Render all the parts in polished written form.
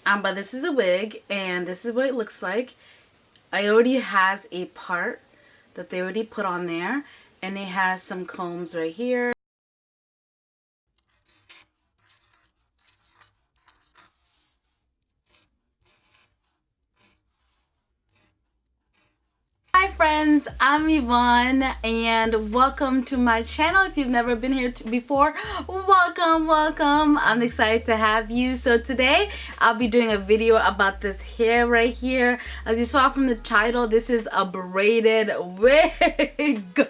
But this is the wig, and this is what it looks like. It already has a part that they already put on there, and it has some combs right here. Hi friends, I'm Yvonne and welcome to my channel. If you've never been here before, welcome. I'm excited to have you. So today I'll be doing a video about this hair right here. As you saw from the title, this is a braided wig.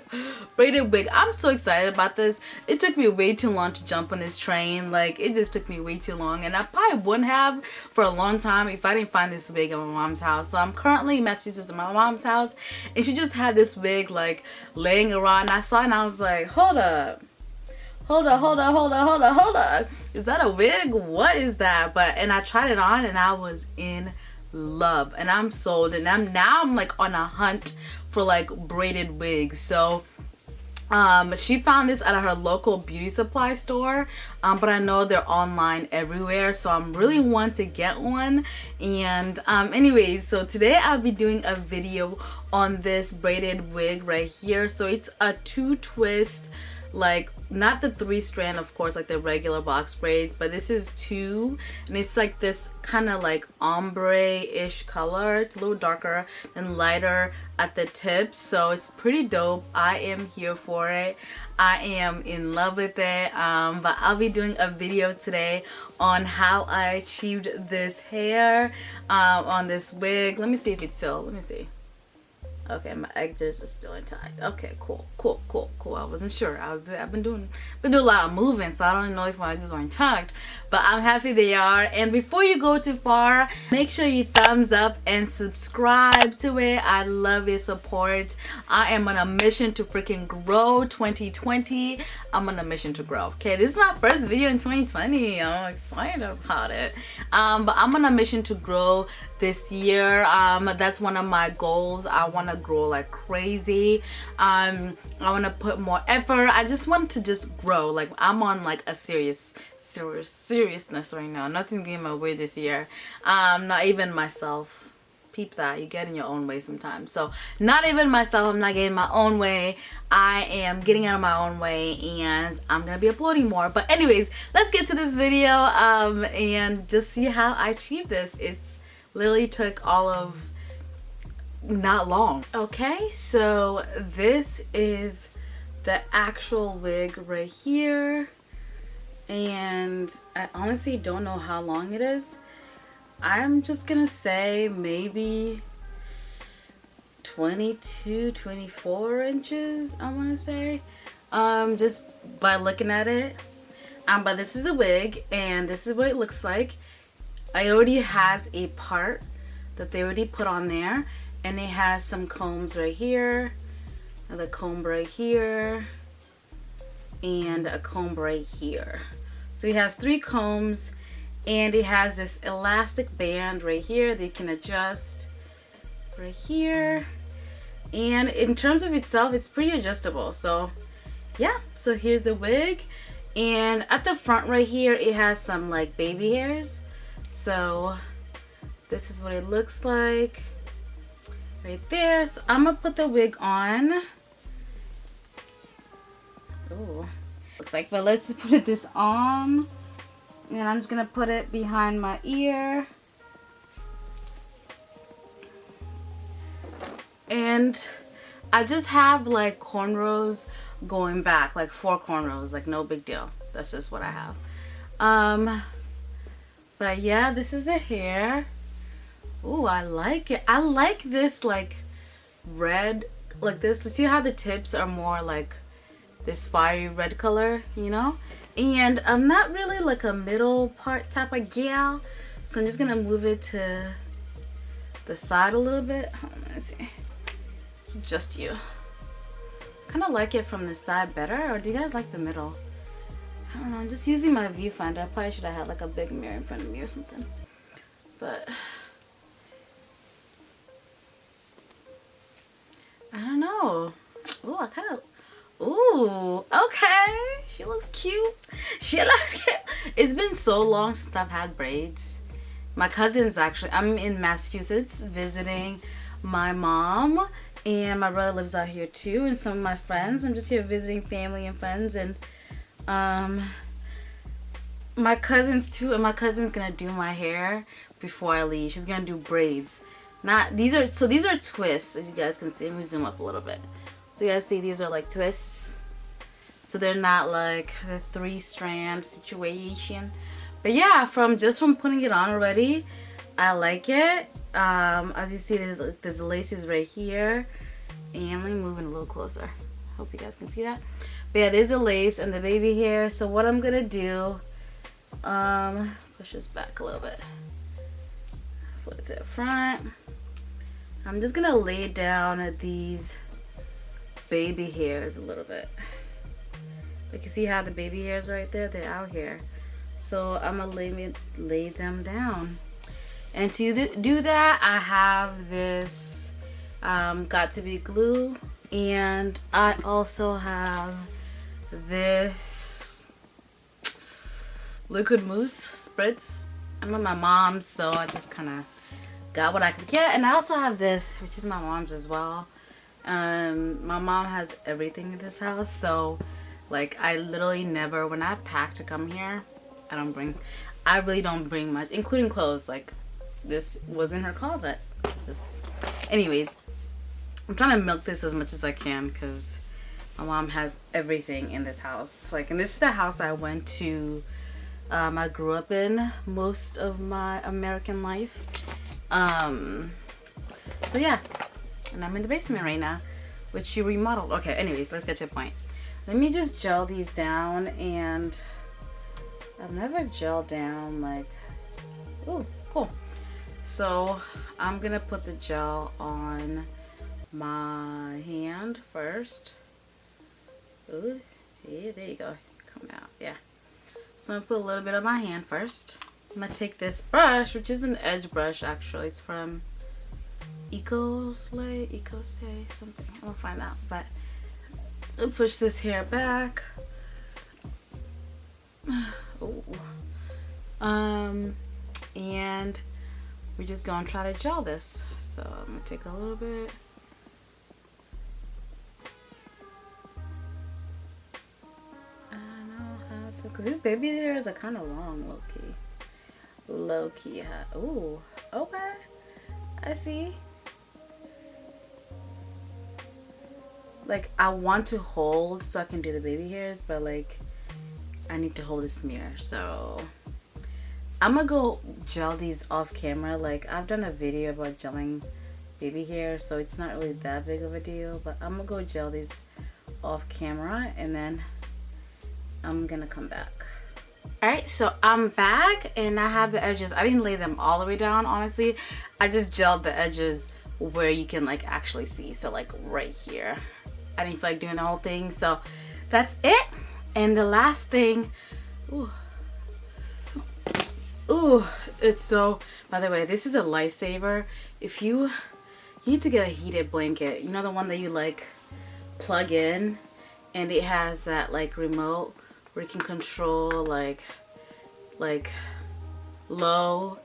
Braided wig. I'm so excited about this. It took me way too long to jump on this train. Like, it just took me way too long, and I probably wouldn't have for a long time if I didn't find this wig at my mom's house. So I'm currently in Massachusetts at my mom's house, and she just had this wig like laying around, and I saw it and I was like, hold up, is that a wig? What is that? And I tried it on and I was in love, and I'm sold, and I'm like on a hunt for like braided wigs. So she found this at her local beauty supply store, but I know they're online everywhere, so I'm really want to get one. And anyways, so today I'll be doing a video on this braided wig right here. So it's a 2-twist, like not the 3-strand, of course, like the regular box braids, but this is 2, and it's like this kind of like ombre-ish color. It's a little darker and lighter at the tips, so it's pretty dope. I am here for it. I am in love with it. But I'll be doing a video today on how I achieved this hair on this wig. Let me see if it's still, let me see. Okay, my edges are still intact. Okay, cool. I wasn't sure. I've been doing a lot of movement, so I don't know if my edges are intact, but I'm happy they are. And before you go too far, make sure you thumbs up and subscribe to it. I love your support. I am on a mission to freaking grow 2020. I'm on a mission to grow. Okay, this is my first video in 2020. I'm excited about it. But I'm on a mission to grow this year. That's one of my goals. I want to grow like crazy. I want to put more effort. I just want to just grow. Like, I'm on like a seriousness right now. Nothing's getting in my way this year. Not even myself. Peep that. You get in your own way sometimes. So not even myself. I'm not getting my own way. I am getting out of my own way, and I'm gonna be uploading more. But anyways, let's get to this video and just see how I achieved this. It's literally took all of not long. Okay, so this is the actual wig right here, and I honestly don't know how long it is. I'm just gonna say maybe 22, 24 inches, I want to say, just by looking at it. But this is the wig, and this is what it looks like. It already has a part that they already put on there, and it has some combs right here, another comb right here, and a comb right here. So it has 3 combs, and it has this elastic band right here that you can adjust right here. And in terms of itself, it's pretty adjustable. So yeah, so here's the wig, and at the front right here it has some like baby hairs. So this is what it looks like right there. So I'm gonna put the wig on. Oh, looks like, but let's just put this on, and I'm just gonna put it behind my ear. And I just have like cornrows going back, like 4 cornrows, like no big deal. That's just what I have. But yeah, this is the hair. Ooh, I like it. I like this like red, like this. To see how the tips are more like this fiery red color, you know? And I'm not really like a middle part type of gal, so I'm just gonna move it to the side a little bit. Hold on, let's see. It's just you. Kind of like it from the side better, or do you guys like the middle? I don't know, I'm just using my viewfinder. I probably should have had like a big mirror in front of me or something. But I don't know. Ooh, I kind of, ooh, okay. She looks cute. She looks cute. It's been so long since I've had braids, My cousin's actually, I'm in Massachusetts visiting my mom, and my brother lives out here too, and some of my friends. I'm just here visiting family and friends, and my cousins too, and my cousin's gonna do my hair before I leave. She's gonna do braids. Not these are twists, as you guys can see. Let me zoom up a little bit. So you guys see these are like twists. So they're not like the 3-strand situation. But yeah, from putting it on already, I like it. As you see, there's laces right here. And let me move in a little closer. Hope you guys can see that. But yeah, there's a lace and the baby hair. So what I'm gonna do, push this back a little bit. Flip it to the front. I'm just gonna lay down these baby hairs a little bit. Like you see how the baby hairs right there? They're out here. So I'm gonna lay them down. And to do that, I have this Got To Be glue, and I also have this liquid mousse spritz. I'm at my mom's, so I just kind of got what I could get. And I also have this, which is my mom's as well. My mom has everything in this house, so like I literally never, when I pack to come here, I really don't bring much, including clothes. Like this was in her closet. Anyways, I'm trying to milk this as much as I can because my mom has everything in this house. Like, and this is the house I went to. I grew up in most of my American life. So yeah, and I'm in the basement right now, which she remodeled. Okay, anyways, let's get to the point. Let me just gel these down, and I've never gelled down like, ooh, cool. So I'm gonna put the gel on my hand first. Ooh, yeah, there you go, coming out, yeah. So I'm gonna put a little bit on my hand first. I'm gonna take this brush, which is an edge brush actually. It's from Eco Stay, something. I'm gonna find out. But I'll push this hair back. Ooh. And we're just gonna try to gel this. So I'm gonna take a little bit. Because these baby hairs are kind of long, low-key. Ooh, okay, I see. Like, I want to hold so I can do the baby hairs, but like I need to hold this mirror, so I'm gonna go gel these off camera. Like, I've done a video about gelling baby hair, so it's not really that big of a deal, but I'm gonna go gel these off camera and then I'm gonna come back. Alright, so I'm back and I have the edges. I didn't lay them all the way down, honestly. I just gelled the edges where you can like actually see. So like right here. I didn't feel like doing the whole thing, so that's it. And the last thing, ooh, it's so, by the way, this is a lifesaver. If you need to get a heated blanket, you know, the one that you like plug in and it has that like remote where you can control like low,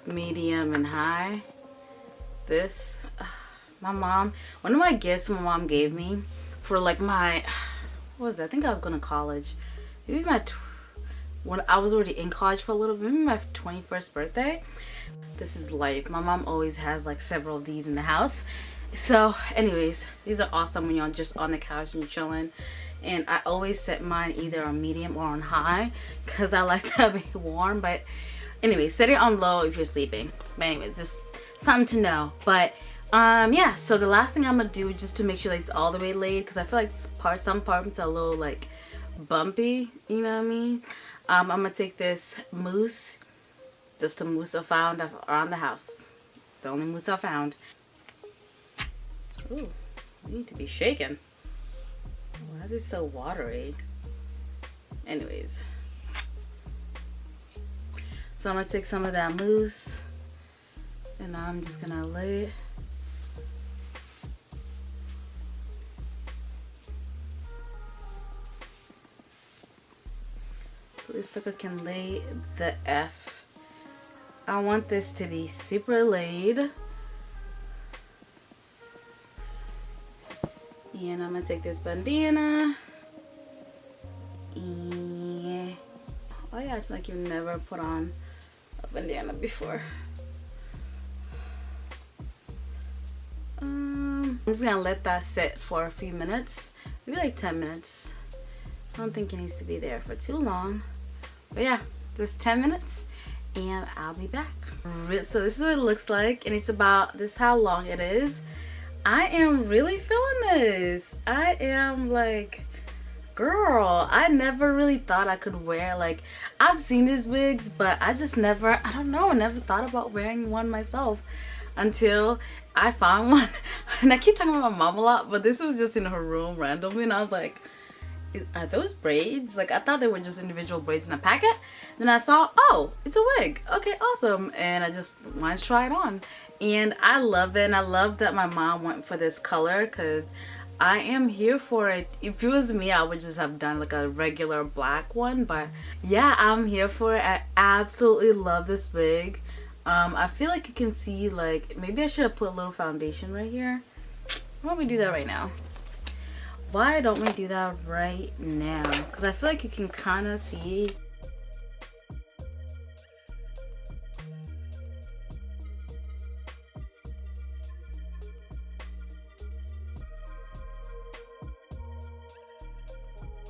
medium, and high. This, my mom, one of my gifts my mom gave me for like my, what was it? I think I was going to college. Maybe when I was already in college for a little bit, maybe my 21st birthday. This is life. My mom always has like several of these in the house. So anyways, these are awesome when you're just on the couch and you're chilling. And I always set mine either on medium or on high because I like to be warm. But anyway, set it on low if you're sleeping. But anyways, just something to know. But yeah, so the last thing I'm gonna do just to make sure that it's all the way laid, because I feel like some parts are a little like bumpy, you know what I mean? I'm gonna take this mousse, just the mousse I found around the house, the only mousse I found. Ooh, I need to be shaken. Why is it so watery? Anyways, so I'm gonna take some of that mousse and I'm just gonna lay it. So this sucker can lay the F I want this to be super laid. And I'm gonna take this bandana. And oh yeah, it's like you've never put on a bandana before. I'm just gonna let that sit for a few minutes, maybe like 10 minutes. I don't think it needs to be there for too long, but yeah, just 10 minutes and I'll be back. So this is what it looks like, and it's about this, how long it is. I am really feeling this. I am like, girl, I never really thought I could wear, like, I've seen these wigs, but I just never, I don't know, never thought about wearing one myself until I found one. And I keep talking about my mom a lot, but this was just in her room randomly, and I was like, are those braids? Like, I thought they were just individual braids in a packet. Then I saw, oh, it's a wig. Okay, awesome. And I just wanted to try it on, and I love it. And I love that my mom went for this color, because I am here for it. If it was me, I would just have done like a regular black one, but yeah, I'm here for it. I absolutely love this wig. I feel like you can see, like, maybe I should have put a little foundation right here. Why don't we do that right now? Why don't we do that right now? Because I feel like you can kind of see.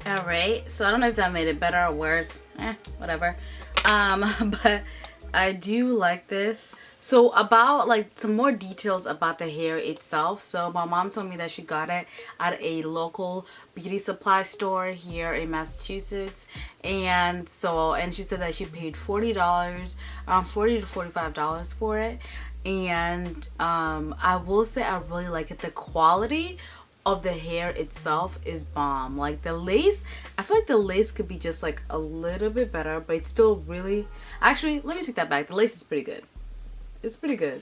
Alright, so I don't know if that made it better or worse. Whatever. But I do like this. So about like some more details about the hair itself. So my mom told me that she got it at a local beauty supply store here in Massachusetts, and she said that she paid $40, around $40 to $45 for it. And I will say I really like it. The quality of the hair itself is bomb. Like the lace, I feel like the lace could be just like a little bit better, but it's still really, actually, let me take that back. The lace is pretty good. It's pretty good.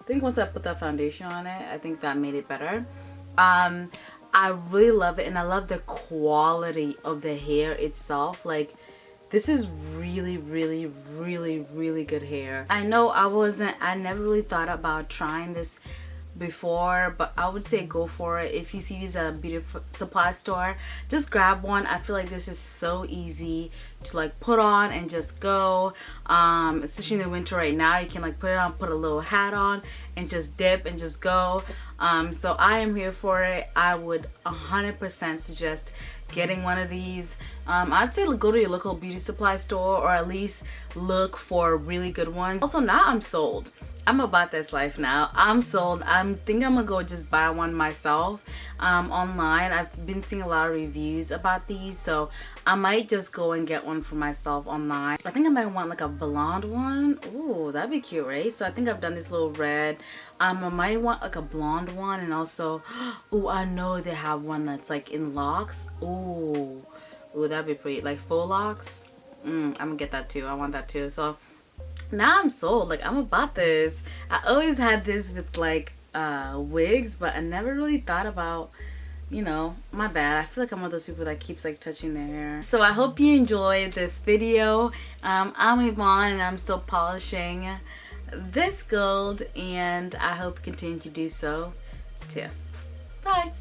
I think once I put that foundation on it, I think that made it better. I really love it, and I love the quality of the hair itself. Like, this is really, really, really, really good hair. I know I never really thought about trying this before, but I would say go for it. If you see these at a beauty supply store, just grab one. I feel like this is so easy to like put on and just go, especially in the winter right now. You can like put it on, put a little hat on, and just dip and just go. So I am here for it. I would 100% suggest getting one of these. I'd say go to your local beauty supply store, or at least look for really good ones. Also, now I'm sold. I'm about this life now. I'm sold. I think I'm gonna go just buy one myself online. I've been seeing a lot of reviews about these, so I might just go and get one for myself online. I think I might want like a blonde one. Ooh, that'd be cute, right? So I think I've done this little red. I might want like a blonde one, and also, ooh, I know they have one that's like in locks. Ooh, that'd be pretty, like faux locks. I'm gonna get that too. I want that too. So now I'm sold. Like, I'm about this. I always had this with like wigs, but I never really thought about, you know, my bad. I feel like I'm one of those people that keeps like touching their hair. So I hope you enjoyed this video. I'm Yvonne, and I'm still polishing this gold, and I hope you continue to do so too. Bye.